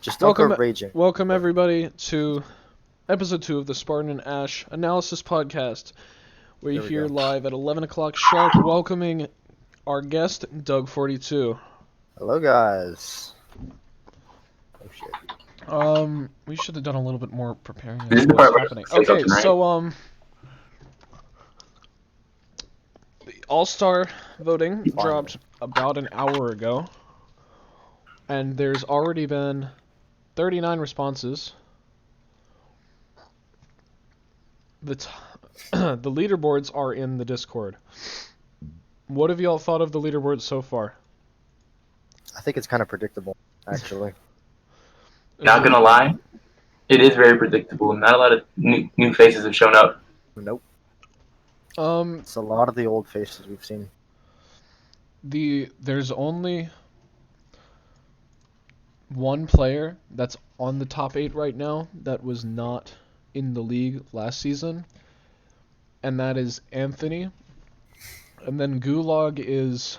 Just don't go raging. Welcome everybody to episode 2 of the Spartan and Asch Analysis Podcast. We're here live at 11 o'clock sharp, welcoming our guest, dug42. Hello, guys. Oh, shit. We should have done a little bit more preparing of what's happening. Okay, so, the All-Star voting dropped about an hour ago, and there's already been 39 responses. The leaderboards are in the Discord. What have y'all thought of the leaderboards so far? I think it's kind of predictable, actually. Not gonna lie, it is very predictable. Not a lot of new faces have shown up. Nope. It's a lot of the old faces we've seen. There's only one player that's on the top 8 right now that was not in the league last season, and that is Anthony. And then Gulag is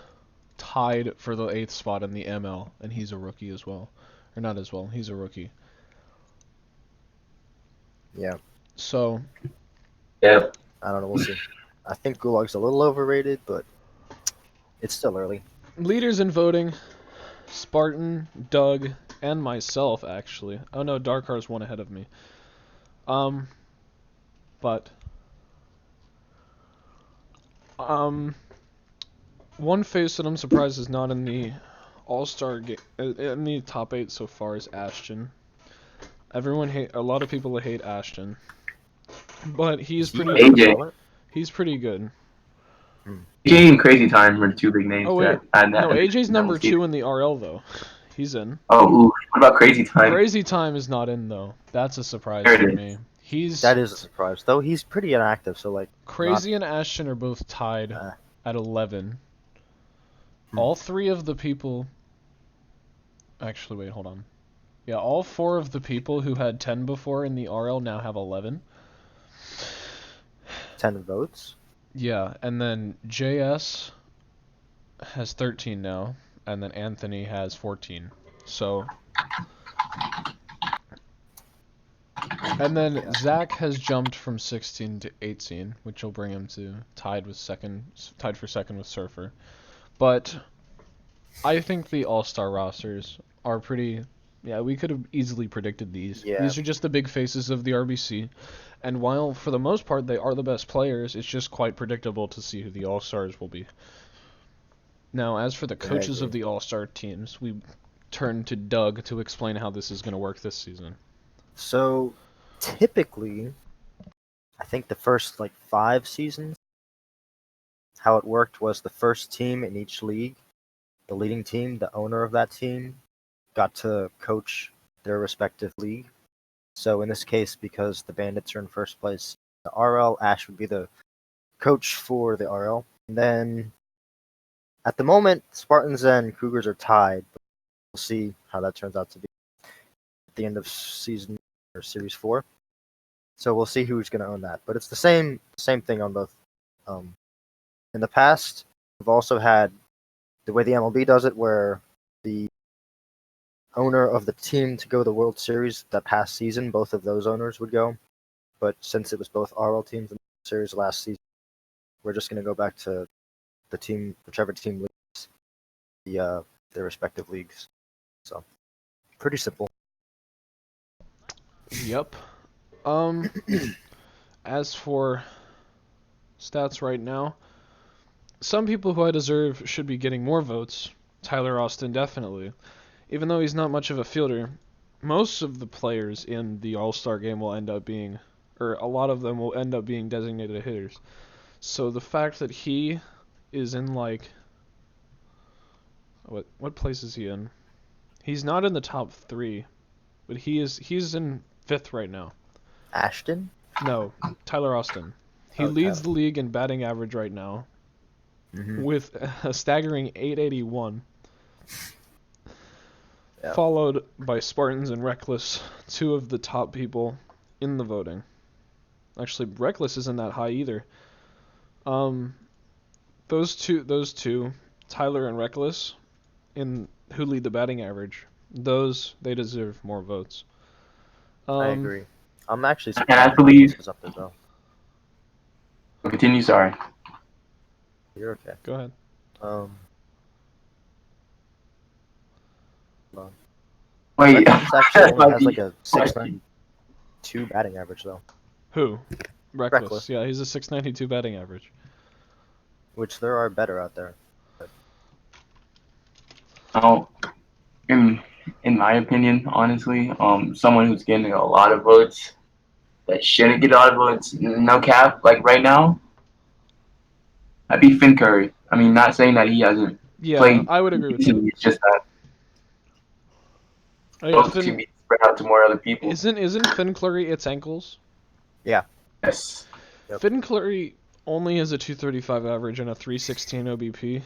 tied for the 8th spot in the ML, and he's a rookie as well. Or not as well, he's a rookie. Yeah. So. Yeah. I don't know, we'll see. I think Gulag's a little overrated, but it's still early. Leaders in voting: Spartan, Doug, and myself, actually. Oh no, Darkar's one ahead of me. But one face that I'm surprised is not in the All-Star game, in the top 8 so far, is Ashton. A lot of people hate Ashton, but he's pretty AJ. He's pretty good. AJ and Crazy Time were the two big names. Oh wait, no, AJ's number 2 in the RL though. He's in. Oh, ooh. What about Crazy Time? Crazy Time is not in though. That's a surprise There for it me. That is a surprise, though. He's pretty inactive, so like. Crazy and Ashton are both tied at 11. All 3 of the people. Actually, wait, hold on. Yeah, all 4 of the people who had 10 before in the RL now have 11. 10 votes? Yeah, and then JS has 13 now, and then Anthony has 14. So. And then Zach has jumped from 16 to 18, which will bring him to tied for second with Surfer. But I think the All-Star rosters are pretty. Yeah, we could have easily predicted these. Yeah. These are just the big faces of the RBC. And while, for the most part, they are the best players, it's just quite predictable to see who the All-Stars will be. Now, as for the coaches of the All-Star teams, we turn to Doug to explain how this is going to work this season. So, typically, I think the first, 5 seasons, how it worked was the first team in each league, the leading team, the owner of that team, got to coach their respective league. So in this case, because the Bandits are in first place, the RL, Ash would be the coach for the RL. And then, at the moment, Spartans and Cougars are tied. But we'll see how that turns out to be at the end of season or Series 4. So we'll see who's going to own that. But it's the same thing on both. In the past, we've also had the way the MLB does it, where the owner of the team to go to the World Series that past season, both of those owners would go. But since it was both RL teams in the series last season, we're just going to go back to the team, whichever team leads their respective leagues. So, pretty simple. Yep. As for stats right now, some people who I deserve should be getting more votes. Tyler Austin, definitely. Even though he's not much of a fielder, most of the players in the All-Star game will end up being, or a lot of them will end up being designated hitters. So the fact that he is in what place is he in? He's not in the top 3, but he's in 5th right now. Ashton? No, Tyler Austin. He leads the league in batting average right now with a staggering 881. Yep. Followed by Spartans and Reckless, 2 of the top people in the voting. Actually, Reckless isn't that high either. Those two, Tyler and Reckless, who lead the batting average, They deserve more votes. I agree. I'm actually And I surprised believe. this is up there though. Continue. Sorry. You're okay. Go ahead. Hold on. Wait. Reckless actually only has like a Question. 692 batting average though, Who? Reckless. Reckless. Yeah, he's a 692 batting average. which there are better out there. Oh, in my opinion, honestly, someone who's getting a lot of votes that shouldn't get a lot of votes, no cap, like right now, I'd be Finn Curry. I mean, not saying that he hasn't Yeah, played I would agree with that. decently, it's just that Oh, yeah, votes can be spread out to more other people. Isn't Finn Clurry its ankles? Yes. Yep. Finn Clurry only has a 235 average and a 316 OBP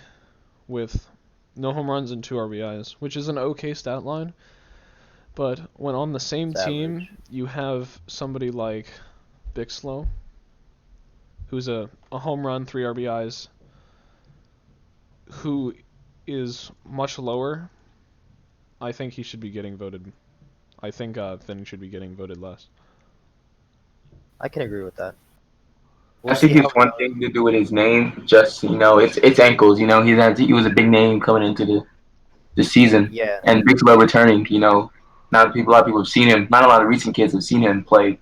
with no home runs and 2 RBIs, which is an okay stat line. But when on the same It's team, average. you have somebody like Bixlow, who's a home run, 3 RBIs, who is much lower, I think he should be getting voted. I think Finn should be getting voted less. I can agree with that. I think it's one thing to do with his name. Just it's ankles. He was a big name coming into the season, Yeah, and Big Slow returning. Not a lot of people have seen him. Not a lot of recent kids have seen him play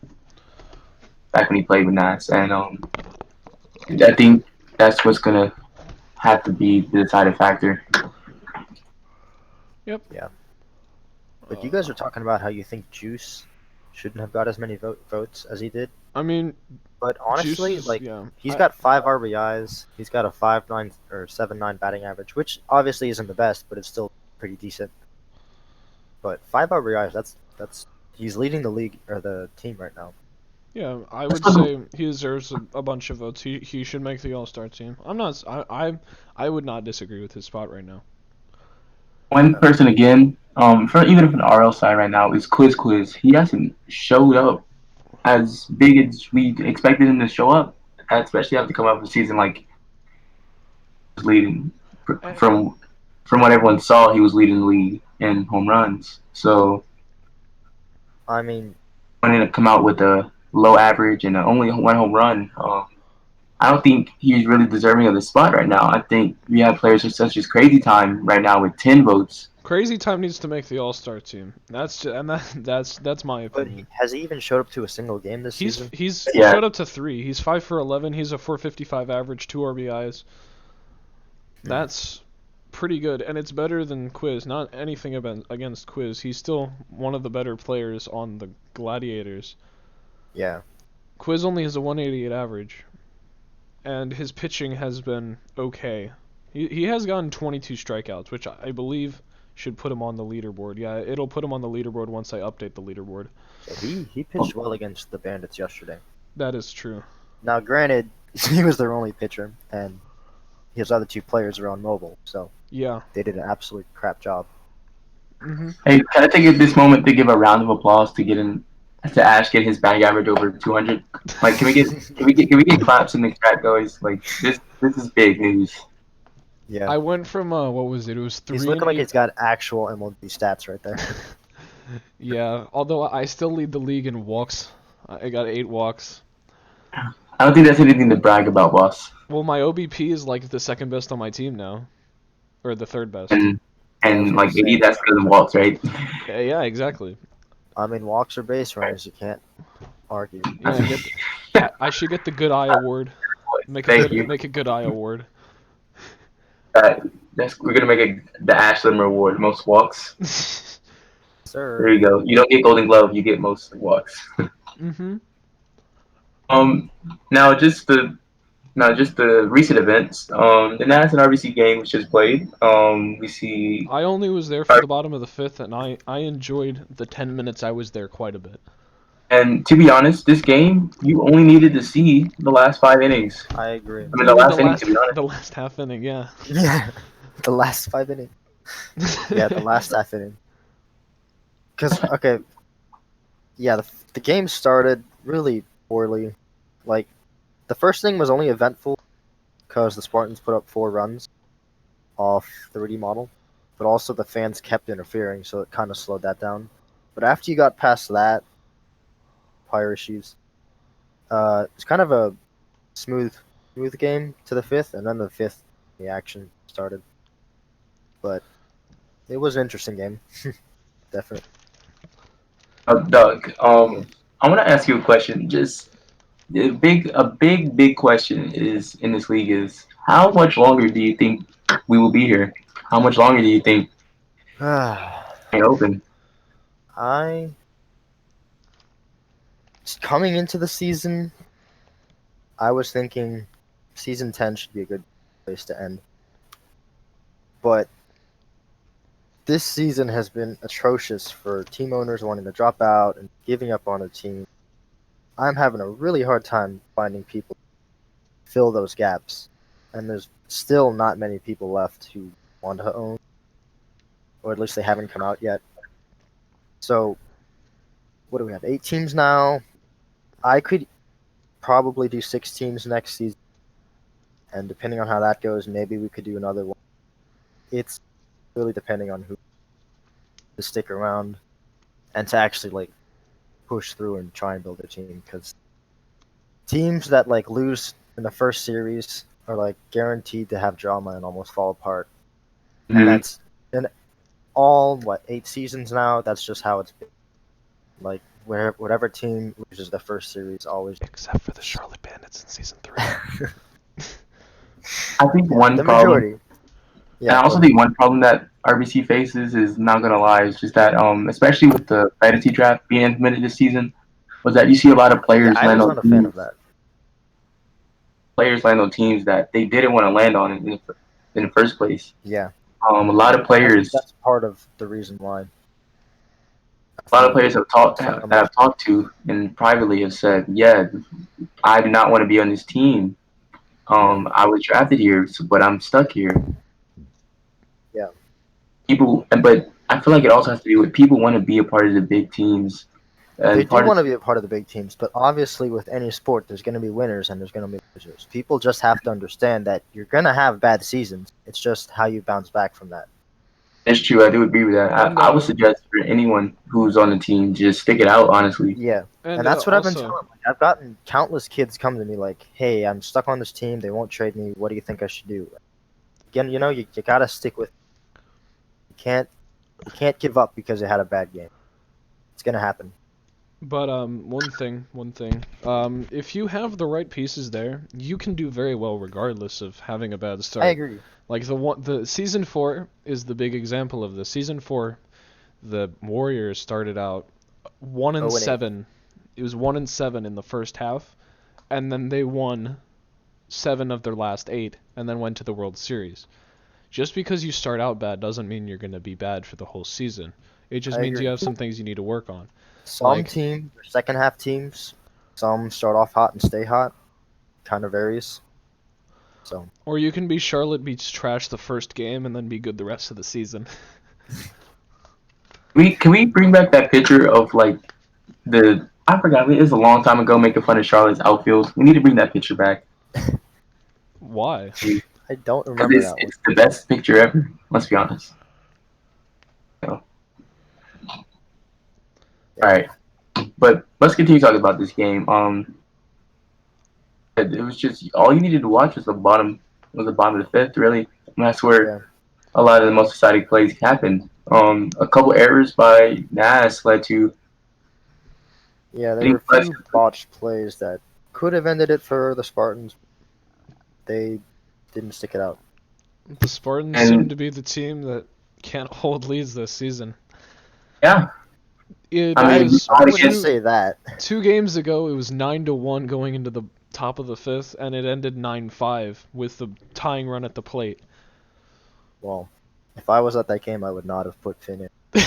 back when he played with Nas, and I think that's what's gonna have to be the deciding factor. Yep. Yeah. But you guys are talking about how you think Juice shouldn't have got as many votes as he did. I mean, But honestly, Juice, like yeah. he's got 5 RBIs. He's got a 5.9 or 7.9 batting average, which obviously isn't the best, but it's still pretty decent. But 5 RBIs, that's he's leading the league or the team right now. Yeah, I would say he deserves a bunch of votes. He should make the All-Star team. I would not disagree with his spot right now. One person again, even from the RL side right now is Quiz. He hasn't showed up as big as we expected him to show up, especially after coming up with a season like leading from what everyone saw. He was leading the league in home runs. So I mean, wanting to come out with a low average and only 1 home run, I don't think he's really deserving of the spot right now. I think we have players such as Crazy Time right now with 10 votes. Crazy Time needs to make the All-Star team. That's my but opinion. has he even showed up to a single game this season? He's Yeah. showed up to 3. He's 5 for 11. He's a 455 average, 2 RBIs. That's pretty good, and it's better than Quiz. Not anything against Quiz. He's still one of the better players on the Gladiators. Yeah. Quiz only has a 188 average, and his pitching has been okay. He has gotten 22 strikeouts, which I believe should put him on the leaderboard. Yeah, it'll put him on the leaderboard once I update the leaderboard. Yeah, he pitched well against the Bandits yesterday. That is true. Now, granted, he was their only pitcher, and his other 2 players are on mobile, so Yeah. they did an absolute crap job. Hey, can I take this moment to give a round of applause to Asch get his batting average over 200? Like, can we get claps in the chat, guys? Like, this is big news. Yeah. I went from what was it? It was 3. He's looking like he's got actual MLB stats right there. Yeah, although I still lead the league in walks. I got 8 walks. I don't think that's anything to brag about, boss. Well, my OBP is like the second best on my team now, or the third best. And like 80, that's better than walks, right? Yeah, exactly. I mean, walks are base runners. You can't argue. Yeah, I should get the Good Eye Award. Make a Good Eye Award. We're gonna make the Ashland Award, most walks. Sir. There you go. You don't get Golden Glove, you get most walks. Now just the recent events. The Nats and RBC game was just played. We see. I only was there for the bottom of the 5th, and I enjoyed the 10 minutes I was there quite a bit. And to be honest, this game you only needed to see the last 5 innings. I agree. I mean, the last inning, to be honest. The last half inning, yeah. Yeah, the last 5 innings. Yeah, the last half inning. Because, okay, yeah, the game started really poorly. Like, the first inning was only eventful because the Spartans put up 4 runs off the Rudy model. but also the fans kept interfering, so it kind of slowed that down. But after you got past that, prior issues, it's kind of a smooth game to the fifth, and then the fifth, the action started. But it was an interesting game, definitely. Doug, I want to ask you a question. Just a big question is in this league is how much longer do you think we will be here? How much longer do you think it open? I coming into the season, I was thinking season 10 should be a good place to end. But this season has been atrocious for team owners wanting to drop out and giving up on a team. I'm having a really hard time finding people to fill those gaps. And there's still not many people left who want to own, or at least they haven't come out yet. So, what do we have? 8 teams now. I could probably do 6 teams next season. And depending on how that goes, maybe we could do another one. It's really depending on who to stick around and to actually like push through and try and build a team, because teams that like lose in the first series are like guaranteed to have drama and almost fall apart. Mhm. And that's in all 8 seasons now. That's just how it's been. Like whatever team loses the first series always. Except for the Charlotte Bandits in season 3. I think one The problem, majority. and I also think one problem that RBC faces is not gonna lie, is just that especially with the fantasy draft being implemented this season, was that you see a lot of yeah, players I land was on not a fan teams, of that. that they didn't want to land on in the first place. Yeah, A lot of I think players, that's part of the reason why. that I've talked to and privately have said, yeah, I do not want to be on this team. I was drafted here, but I'm stuck here. Yeah. But I feel like it also has to do with people want to be a part of the big teams, They and do part of want to be a part of the big teams, but obviously with any sport, there's going to be winners and there's going to be losers. People just have to understand that you're going to have bad seasons. It's just how you bounce back from that. it's true. I do agree with that. And, I would suggest for anyone who's on the team, just stick it out. Honestly, Yeah, and And that's what I've been also, telling. Like, I've gotten countless kids come to me like, "Hey, I'm stuck on this team. They won't trade me. What do you think I should do?" Again, you got to stick with. You can't give up because they had a bad game. It's going to happen. but one thing, if you have the right pieces there, you can do very well regardless of having a bad start. I agree. Like the season 4 is the big example of this. Season 4, the Warriors started out 1-7. It was 1-7 in the first half, and then they won 7 of their last 8, and then went to the World Series. Just because you start out bad doesn't mean you're going to be bad for the whole season. It just I means agree. you have some things you need to work on. Some teams are second half teams. Some start off hot and stay hot. Kind of varies. So. Or you can be Charlotte beats trash the first game and then be good the rest of the season. can we bring back that picture of like I forgot it was a long time ago making fun of Charlotte's outfield. We need to bring that picture back. Why? I don't remember that one. It's the best picture ever. Let's be honest. So. Yeah. All right, but let's continue talking about this game. It was just all you needed to watch was the bottom of the fifth, really. And that's where a lot of the most exciting plays happened. A couple errors by Nash led to. Yeah, there were a few botched plays that could have ended it for the Spartans. They didn't stick it out. The Spartans seem to be the team that can't hold leads this season. Yeah. I wouldn't say that. 2 games ago, it was 9-1 going into the top of the 5th, and it ended 9-5 with the tying run at the plate. Well, if I was at that game, I would not have put Finn in.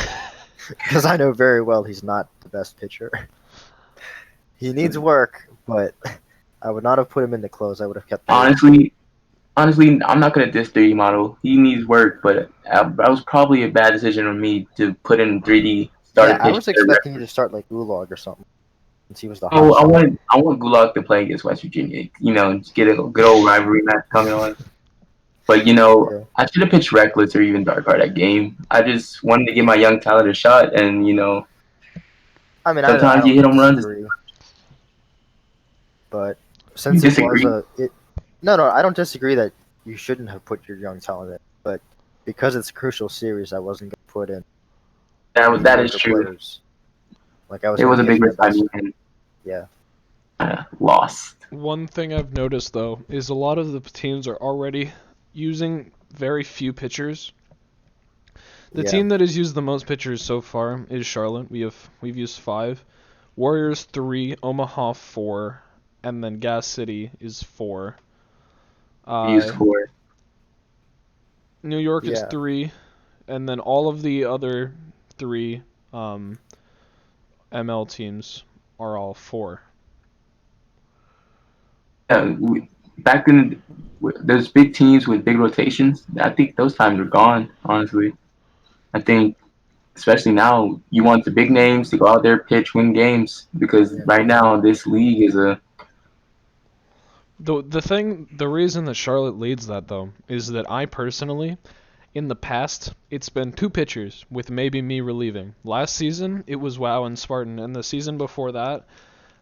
Because I know very well he's not the best pitcher. He needs work, but I would not have put him in the close. I would have kept Honestly, I'm not going to diss 3D model. He needs work, but that was probably a bad decision on me to put in 3D. I was expecting you to start like Gulag or something, since he was the hot I shot. want Gulag to play against West Virginia. You know, just get a good old rivalry match coming on. But Yeah. I should have pitched Reckless or even Dark Heart that game. I just wanted to give my young talent a shot, and I mean, I sometimes you don't hit home runs. disagree, but You since it was disagree? no, I don't disagree that you shouldn't have put your young talent in, but because it's a crucial series, I wasn't going to put in any That is younger true. players. Like I was It going was to a give big my risk by best. me, and Yeah. lost. One thing I've noticed though is a lot of the teams are already using very few pitchers. The Yeah. team that has used the most pitchers so far is Charlotte. We've used 5, Warriors 3, Omaha 4, and then Gas City is 4. Used for New York is Yeah. 3, and then all of the other 3 ML teams are all 4. back in those big teams with big rotations. I think those times are gone. Honestly, I think especially now you want the big names to go out there, pitch, win games because Yeah. right now this league is a The reason that Charlotte leads that though is that I personally, in the past, it's been 2 pitchers with maybe me relieving. Last season it was Wow and Spartan, and the season before that,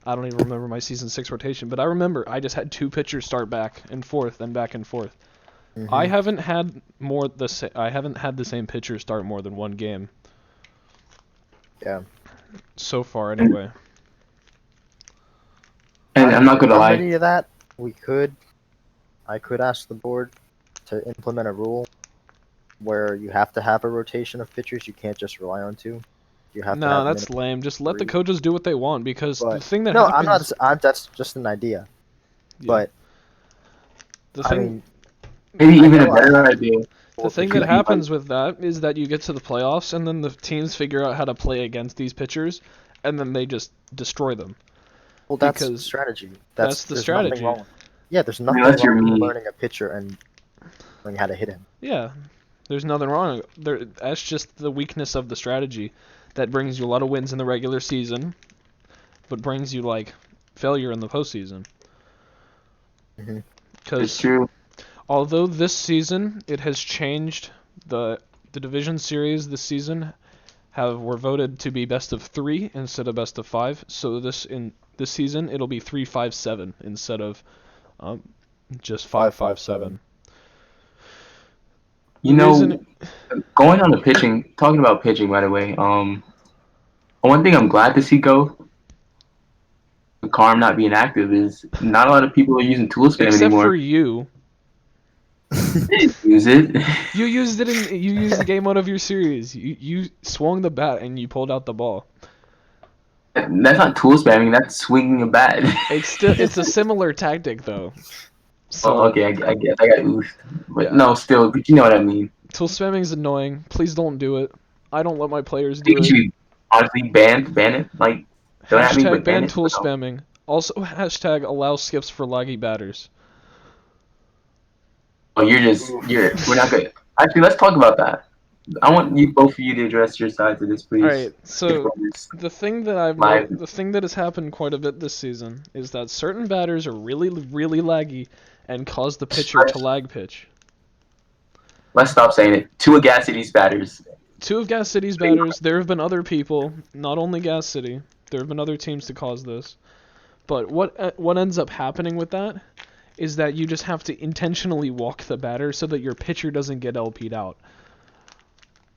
I don't even remember my season 6 rotation, but I remember I just had 2 pitchers start back and forth and back and forth. I Mhm. haven't had I haven't had the same pitcher start more than 1 game. Yeah. So far anyway. and I'm not If gonna I'm lie. ready to that, I could ask the board to implement a rule where you have to have a rotation of pitchers. You can't just rely on 2. You have to No, have that's minimum lame. Just let the 3. coaches do what they want because the But thing that no, I'm not. happens That's just an idea. yeah, But the I thing mean, Maybe I even a know I better have idea. The thing If that you can, happens with that is that you get to the playoffs and then the teams figure out how to play against these pitchers and then they just destroy them. Well, that's Because strategy. that's the There's nothing strategy. wrong. Yeah, there's nothing unless you're wrong with me, learning a pitcher and learning how to hit him. Yeah, there's nothing wrong. That's just the weakness of the strategy that brings you a lot of wins in the regular season, but brings you like failure in the postseason. Mhm. it's Because true. although this season it has changed, the division series this season were voted to be best of 3 instead of best of 5. So this season it'll be 3-5-7 instead of just 5-5-7. You The reason know, going on the pitching, talking about pitching, by the way. One thing I'm glad to see go, Carm not being active, is not a lot of people are using tool spam except for anymore. you, Use it. you used the game mode of your series. You swung the bat and you pulled out the ball. That's not tool spamming. That's swinging a bat. It's a similar tactic though. So Oh, okay, I guess I got oofed, but yeah, no, still, but you know what I mean. tool spamming is annoying. Please don't do it. I don't let my players I think do you it. should honestly ban it. Like, don't at me, Hashtag but ban ban it. tool No. spamming. Also hashtag allow skips for laggy batters. Oh, we're not good. Actually, let's talk about that. I want you both of you to address your sides of this, please. Alright, so Performance the thing live. that has happened quite a bit this season is that certain batters are really, really laggy and cause the pitcher to lag pitch. Let's stop saying it. Two of Gas City's batters. 2 of Gas City's batters, there have been other people, not only Gas City, there have been other teams to cause this. But what ends up happening with that is that you just have to intentionally walk the batter so that your pitcher doesn't get LP'd out.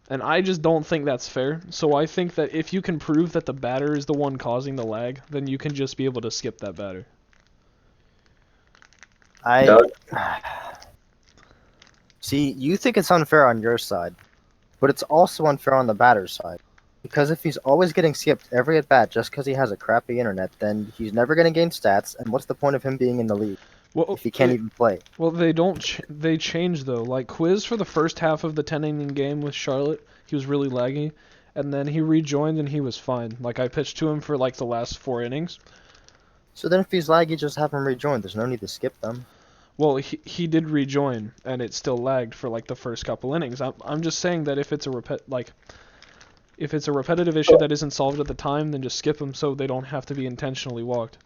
And I just don't think that's fair. So I think that if you can prove that the batter is the one causing the lag, then you can just be able to skip that batter. Doug? See, you think it's unfair on your side, but it's also unfair on the batter's side. Because if he's always getting skipped every at bat just because he has a crappy internet, then he's never going to gain stats, and what's the point of him being in the league Well, if he can't even play? Well, they don't. They change though. Like Quiz for the first half of the 10-inning game with Charlotte, he was really laggy, and then he rejoined and he was fine. Like I pitched to him for like the last 4 innings. So then if he's laggy, just have him rejoin. There's no need to skip them. Well, he did rejoin, and it still lagged for like the first couple innings. I'm just saying that if it's a repetitive issue that isn't solved at the time, then just skip them so they don't have to be intentionally walked.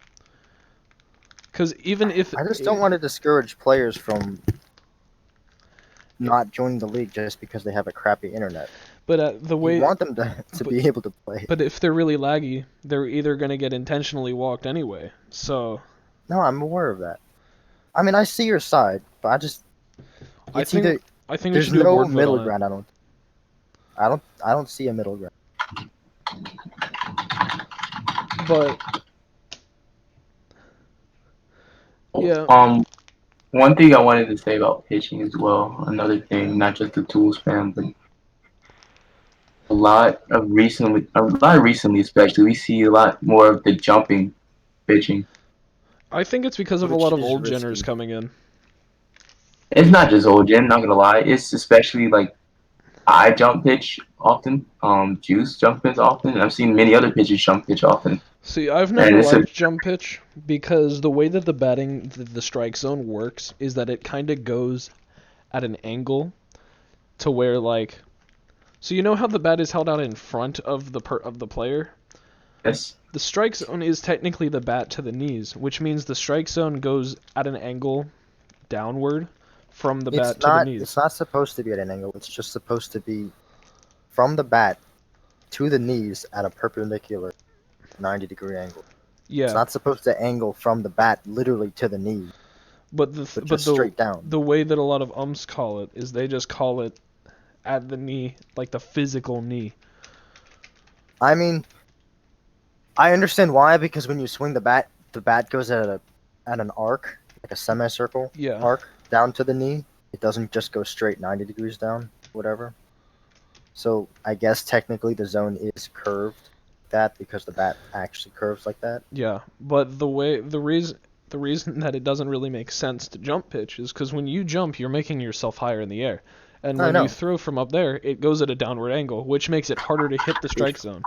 Because even if I just don't want to discourage players from not joining the league just because they have a crappy internet. But the way You want them to be able to play. But if they're really laggy, they're either going to get intentionally walked anyway. So No, I'm aware of that. I mean, I see your side, but I think we there's should do a no board vote middle on it. ground. I don't see a middle ground. But yeah, One thing I wanted to say about pitching as well. Another thing, not just the tools, fam, but a lot recently, especially, we see a lot more of the jumping pitching. I think it's because of a Which lot of is old risky. geners coming in. It's not just old gen, not gonna lie. It's especially like I jump pitch often. Juice jump pitch often. I've seen many other pitchers jump pitch often. See, I've And never it's liked jump pitch because the way that the strike zone works is that it kind of goes at an angle to where like, so you know how the bat is held out in front of the player? yes. The strike zone is technically the bat to the knees, which means the strike zone goes at an angle downward from the bat to the knees. It's not supposed to be at an angle. It's just supposed to be from the bat to the knees at a perpendicular 90-degree angle. Yeah. It's not supposed to angle from the bat literally to the knee, but just straight down. The way that a lot of umps call it is they just call it at the knee, like the physical knee. I mean, I understand why, because when you swing the bat goes at an arc, like a semicircle arc down to the knee. It doesn't just go straight 90 degrees down, whatever. So I guess technically the zone is curved that because the bat actually curves like that. Yeah, but the reason that it doesn't really make sense to jump pitch is because when you jump, you're making yourself higher in the air. And when you throw from up there, it goes at a downward angle, which makes it harder to hit the strike zone.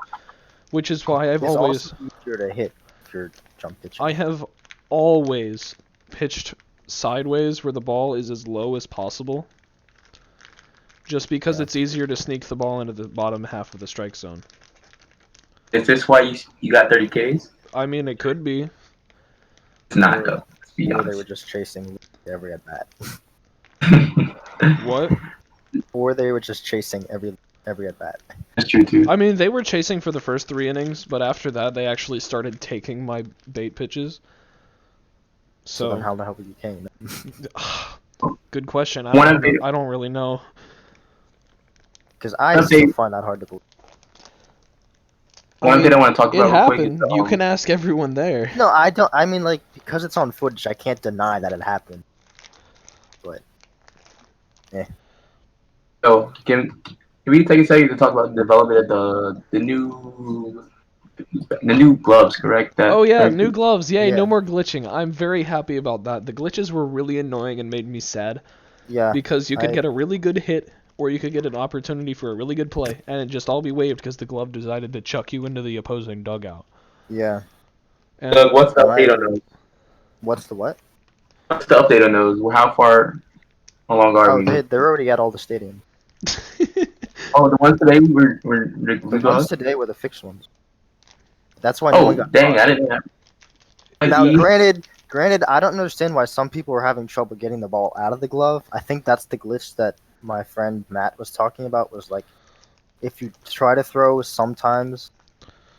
Which is why It's also easier to hit if you're jump pitching. I have always pitched sideways where the ball is as low as possible. Just because it's easier to sneak the ball into the bottom half of the strike zone. Is this why you got 30 Ks? I mean, it could be. It's not though. Let's be Or honest. they were just chasing every at bat. What? Or they were just chasing every at bat. That's true too. I mean, they were chasing for the first 3 innings, but after that, they actually started taking my bait pitches. So then how the hell were you king them? Good question. I don't really know. Because I still find that hard to believe. One thing I want to talk It about real happened. quick is, You can ask everyone there. No, I don't. I mean, like, because it's on footage, I can't deny that it happened. But, So, can we take a second to talk about the development of the new gloves, correct? New gloves. Yay, Yeah. no more glitching. I'm very happy about that. The glitches were really annoying and made me sad. yeah. Because you could get a really good hit, or you could get an opportunity for a really good play, and it just all be waived because the glove decided to chuck you into the opposing dugout. Yeah. And What's the update on those? What's the what? What's the update on those? How long are we? They're already at all the stadiums. Oh, the ones today were The ones today were the fixed ones. That's why no Oh, one got dang, caught. I didn't have. Now, granted, I don't understand why some people are having trouble getting the ball out of the glove. I think that's the glitch that my friend Matt was talking about, was like, if you try to throw, sometimes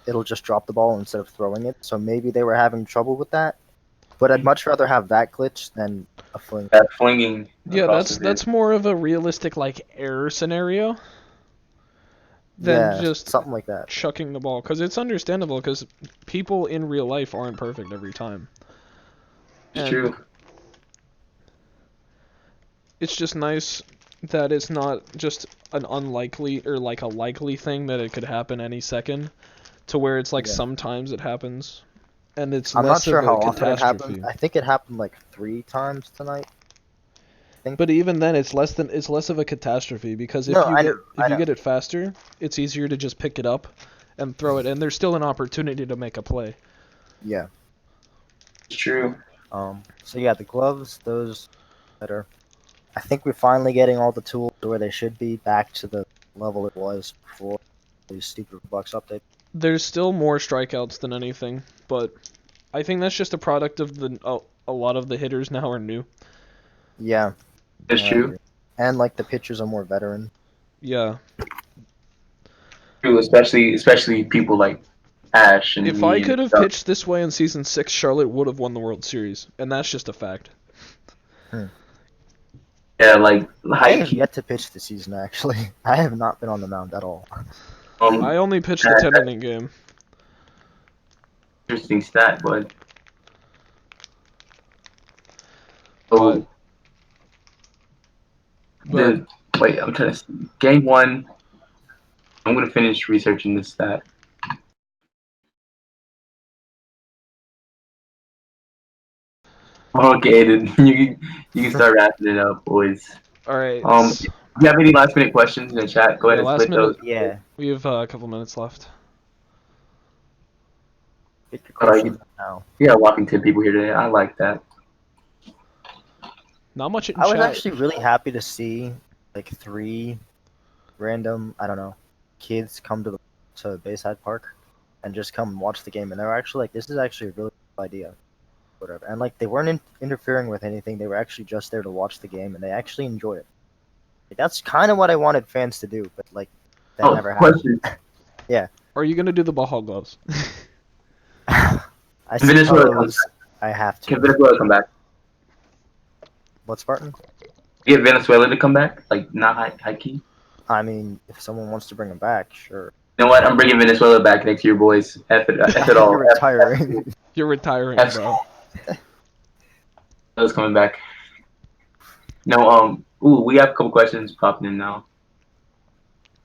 it'll just drop the ball instead of throwing it. So maybe they were having trouble with that. But I'd much rather have that glitch than a fling. That flinging. Yeah, across that's more of a realistic like error scenario than just something like that. chucking the ball, because it's understandable because people in real life aren't perfect every time. It's true. It's just nice that it's not just an unlikely or like a likely thing that it could happen any second, to where it's like sometimes it happens, and it's I'm less not sure of a how often it catastrophe. happened. I think it happened like 3 times tonight. But even then, it's less of a catastrophe, because if you get it faster, it's easier to just pick it up and throw it, and there's still an opportunity to make a play. Yeah. It's true. So yeah, the gloves, those that are, I think we're finally getting all the tools where they should be, back to the level it was before these stupid Bucks update. There's still more strikeouts than anything, but I think that's just a product of a lot of the hitters now are new. Yeah. It's true. And like the pitchers are more veteran. Yeah. True, especially people like Ash and If me I and could have stuff. pitched this way in Season 6, Charlotte would have won the World Series. And that's just a fact. Yeah, like I have high-key. yet to pitch this season, actually. I have not been on the mound at all. I only pitched the that's 10-inning game. interesting stat, but But the wait, I'm trying to see. Game 1. I'm gonna finish researching this stat. Okay, then you can start wrapping it up, boys. alright. If you have any last minute questions in the chat, go ahead Yeah, and last split those. minute. Yeah. We have a couple minutes left. Get your questions now. Yeah, whopping 10 people here today. I like that. Not much in I was chat. actually really happy to see like 3 random, I don't know, kids come to Bayside Park and just come and watch the game, and they were actually like, this is actually a really good idea. Whatever. And like they weren't interfering with anything. They were actually just there to watch the game, and they actually enjoyed it. Like, that's kind of what I wanted fans to do, but like that never happened. Question. Are you gonna do the Baja gloves? I Venezuela comes suppose I have Can to. Venezuela come back? What, Spartan? Get Venezuela to come back? Like, not high key? I mean, if someone wants to bring him back, sure. You know what? I'm bringing Venezuela back next year, boys. F it all. You're retiring. You're retiring, F- bro. Venezuela's coming back. No, we have a couple questions popping in now.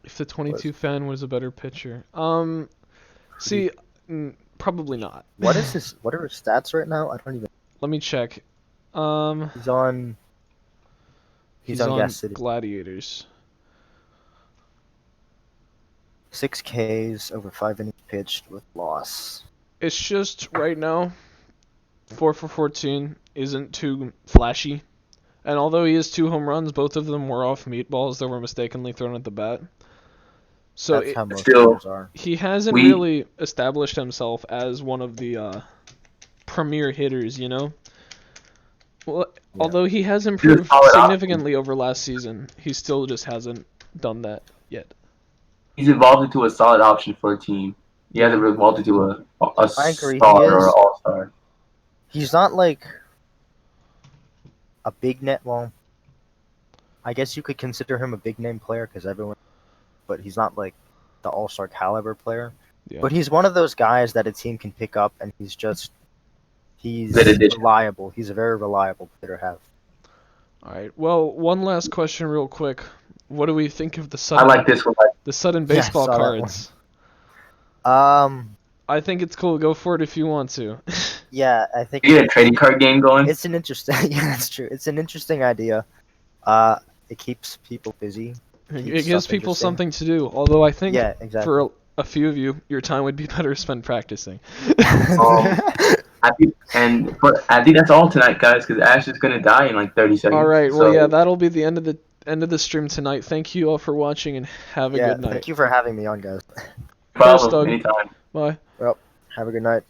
If the 22 fan was a better pitcher. See, probably not. What is his? What are his stats right now? I don't even. Let me check. He's on. He's on Gas City. Gladiators. 6 Ks over 5 innings pitched with loss. It's just right now, 4 for 14 isn't too flashy. And although he has 2 home runs, both of them were off meatballs that were mistakenly thrown at the bat. So That's how most still- players are. he hasn't We- really established himself as one of the premier hitters, you know? Well, Yeah. although he has improved solid significantly over last season, he still just hasn't done that yet. He's evolved into a solid option for a team. He hasn't really evolved into a I agree, he star or is. an all-star. He's not like a big net. Well, I guess you could consider him a big name player because everyone. But he's not like the all-star caliber player. Yeah. But he's one of those guys that a team can pick up, and he's Good addition. reliable. He's a very reliable player to have. All right. Well, one last question, real quick. What do we think of the I sudden like this one. the sudden Yeah, I baseball saw that cards? I I think it's cool. Go for it if you want to. Yeah, I think You get a trading card game going. it's an interesting. Yeah, that's true. It's an interesting idea. It keeps people busy. It Keeps gives stuff people interesting. something to do. Although I think Yeah, exactly. for a few of you, your time would be better spent practicing. I think that's all tonight, guys, because Ash is gonna die in like 30 seconds. All right. So, Well, yeah, that'll be the end of the stream tonight. Thank you all for watching and have a Yeah, good night. thank you for having me on, guys. problem Doug. anytime. Bye. Have a good night.